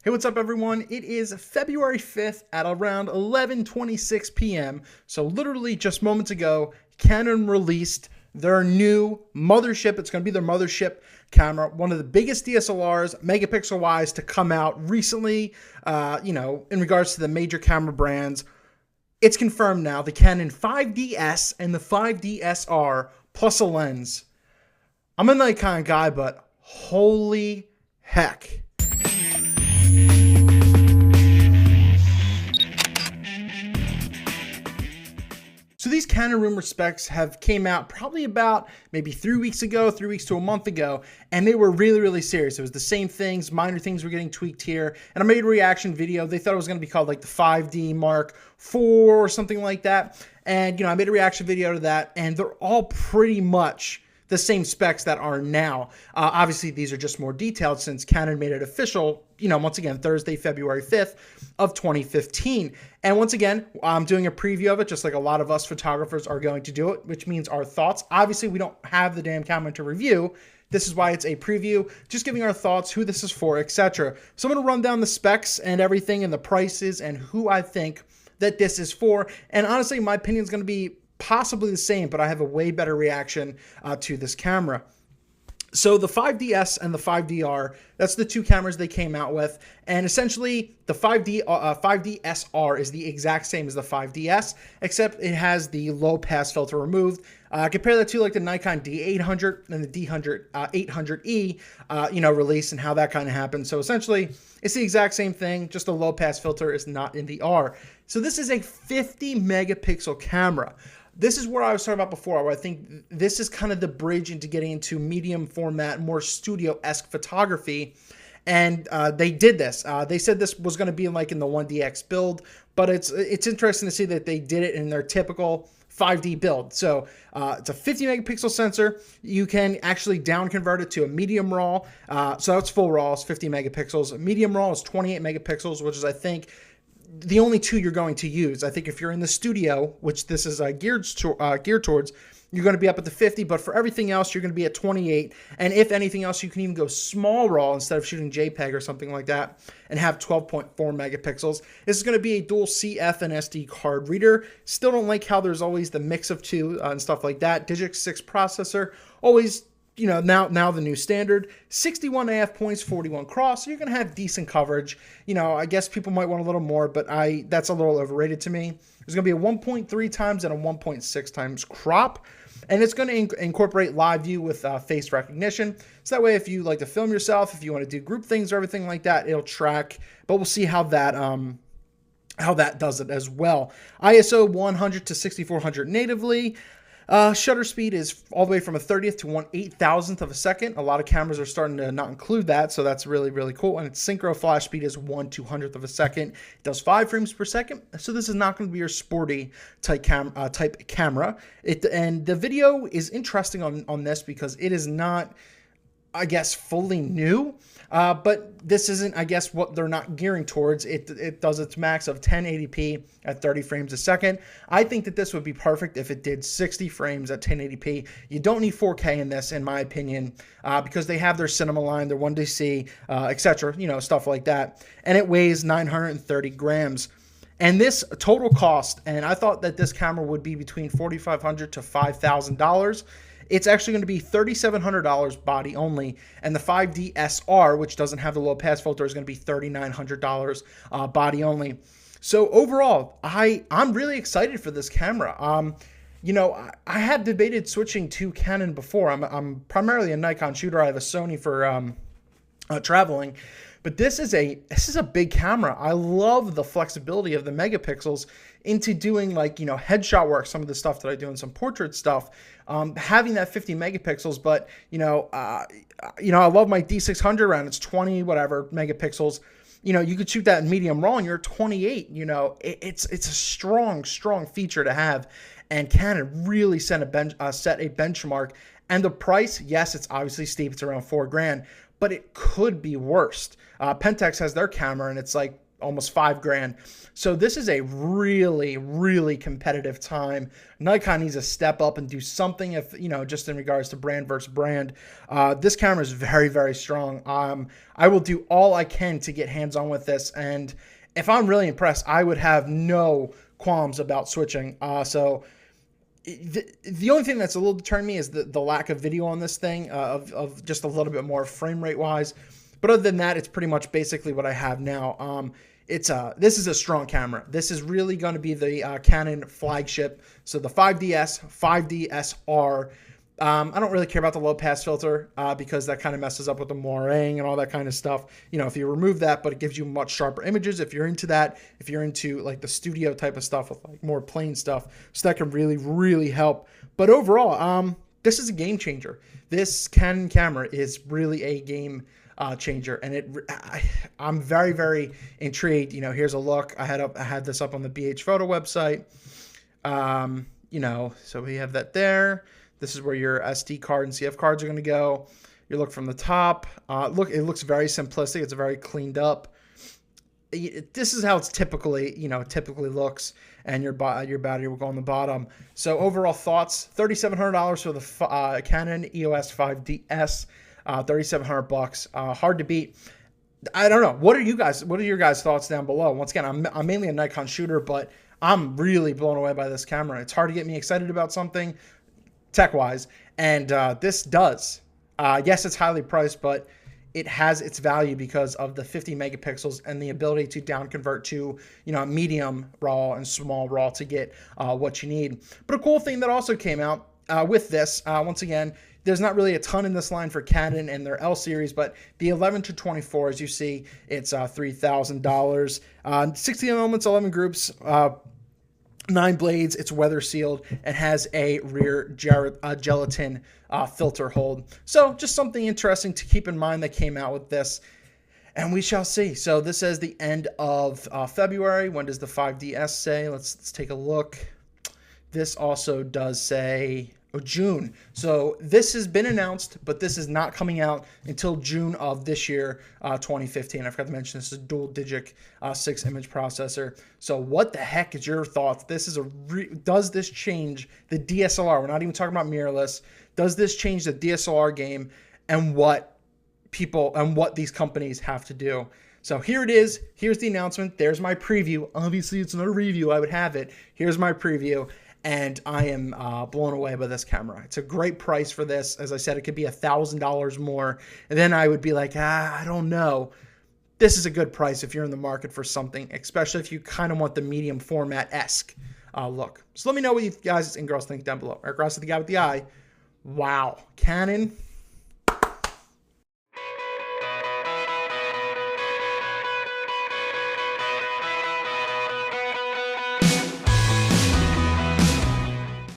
Hey, what's up, everyone? It is February 5th at around 11:26 p.m. So literally just moments ago, Canon released their new mothership. It's going to be their mothership camera, one of the biggest DSLRs, megapixel-wise, to come out recently, in regards to the major camera brands. It's confirmed now, the Canon 5DS and the 5DSR plus a lens. I'm a Nikon guy, but holy heck. So these Canon rumor specs have came out probably about maybe 3 weeks ago, 3 weeks to a month ago, and they were really serious. It was the same things, minor things were getting tweaked here, and I made a reaction video. They thought it was going to be called like the 5D Mark IV or something like that, and I made a reaction video to that, and they're all pretty much the same specs that are now. Obviously, these are just more detailed since Canon made it official, once again, Thursday, February 5th of 2015. And once again, I'm doing a preview of it, just like a lot of us photographers are going to do it, which means our thoughts. Obviously, we don't have the damn camera to review. This is why it's a preview, just giving our thoughts, who this is for, etc. So I'm going to run down the specs and everything and the prices and who I think that this is for. And honestly, my opinion is going to be possibly the same, but I have a way better reaction to this camera. So the 5DS and the 5DR, that's the two cameras they came out with. And essentially, the 5DSR is the exact same as the 5DS, except it has the low pass filter removed. Compare that to like the Nikon D800 and the D800E, release and how that kind of happened. So essentially, it's the exact same thing, just the low pass filter is not in the R. So this is a 50 megapixel camera. This is what I was talking about before, where I think this is kind of the bridge into getting into medium format, more studio-esque photography. And they did this. They said this was going to be in the 1DX build, but it's interesting to see that they did it in their typical 5D build. So it's a 50 megapixel sensor. You can actually down convert it to a medium RAW. So that's full RAW, it's 50 megapixels. Medium RAW is 28 megapixels, which is, I think, the only two you're going to use. I think if you're in the studio, which this is geared towards, you're going to be up at the 50, but for everything else, you're going to be at 28. And if anything else, you can even go small RAW instead of shooting JPEG or something like that and have 12.4 megapixels. This is going to be a dual CF and SD card reader. Still don't like how there's always the mix of two and stuff like that. Digix 6 processor, always now the new standard. 61 AF points, 41 cross, so you're going to have decent coverage. I guess people might want a little more, but that's a little overrated to me. There's going to be a 1.3 times and a 1.6 times crop, and it's going to incorporate live view with face recognition. So that way, if you like to film yourself, if you want to do group things or everything like that, it'll track, but we'll see how that does it as well. ISO 100 to 6400 natively. Shutter speed is all the way from a 30th to 1/8,000th of a second. A lot of cameras are starting to not include that, so that's really cool. And its synchro flash speed is 1/200th of a second. It does 5 frames per second, so this is not going to be your sporty type camera. And the video is interesting on this because it is not, I guess, fully new, but this isn't, I guess, what they're not gearing towards. It does its max of 1080p at 30 frames a second. I think that this would be perfect if it did 60 frames at 1080p. You don't need 4K in this, in my opinion, because they have their cinema line, their 1DC, etc., stuff like that. And it weighs 930 grams. And this total cost, and I thought that this camera would be between $4,500 to $5,000. It's actually going to be $3,700 body only, and the 5DSR, which doesn't have the low pass filter, is going to be $3,900 body only. So overall, I'm really excited for this camera. I had debated switching to Canon before. I'm primarily a Nikon shooter. I have a Sony for traveling. But this is a big camera. I love the flexibility of the megapixels into doing headshot work, some of the stuff that I do in some portrait stuff, having that 50 megapixels. But I love my D600 around. It's 20 whatever megapixels. You could shoot that in medium RAW and you're 28. It's a strong feature to have. And Canon really set a benchmark. And the price, yes, it's obviously steep. It's around $4,000, but it could be worse. Pentax has their camera, and it's like almost $5,000. So this is a really, really competitive time. Nikon needs to step up and do something, if just in regards to brand versus brand. This camera is very, very strong. I will do all I can to get hands on with this, and if I'm really impressed, I would have no qualms about switching. So the only thing that's a little deterring me is the lack of video on this thing, of just a little bit more frame rate wise. But other than that, it's pretty much basically what I have now. This is a strong camera. This is really going to be the Canon flagship. So the 5DS, 5DSR. I don't really care about the low pass filter because that kind of messes up with the moirang and all that kind of stuff. If you remove that, but it gives you much sharper images. If you're into that, if you're into like the studio type of stuff with like more plain stuff, so that can really, really help. But overall, this is a game changer. This Canon camera is really a game changer, and I'm very, very intrigued. Here's a look. I had this up on the BH Photo website. So we have that there. This is where your SD card and CF cards are going to go. You look from the top. It looks very simplistic. It's very cleaned up. This is how it's typically looks, and your battery will go on the bottom. So overall thoughts: $3,700 for the Canon EOS 5DS. $3,700. Hard to beat. I don't know. What are your guys' thoughts down below? Once again, I'm mainly a Nikon shooter, but I'm really blown away by this camera. It's hard to get me excited about something tech-wise, and this does. Yes, it's highly priced, but it has its value because of the 50 megapixels and the ability to down convert to medium RAW and small RAW to get what you need. But a cool thing that also came out with this, once again, there's not really a ton in this line for Canon and their L series, but the 11 to 24, as you see, it's $3,000. 16 elements, 11 groups, 9 blades. It's weather sealed and has a rear gelatin filter hold. So just something interesting to keep in mind that came out with this, and we shall see. So this says the end of February. When does the 5DS say? Let's take a look. This also does say June. So this has been announced, but this is not coming out until June of this year, 2015. I forgot to mention this is a dual digit 6-image processor. So what the heck is your thoughts? This is does this change the DSLR? We're not even talking about mirrorless. Does this change the DSLR game and what these companies have to do? So here it is. Here's the announcement. There's my preview. Obviously, it's not a review. I would have it. Here's my preview. And I am blown away by this camera. It's a great price for this. As I said, it could be $1,000 more. And then I would be like, I don't know. This is a good price if you're in the market for something, especially if you kind of want the medium format-esque look. So let me know what you guys and girls think down below. Eric Rossi, the guy with the eye. Wow. Canon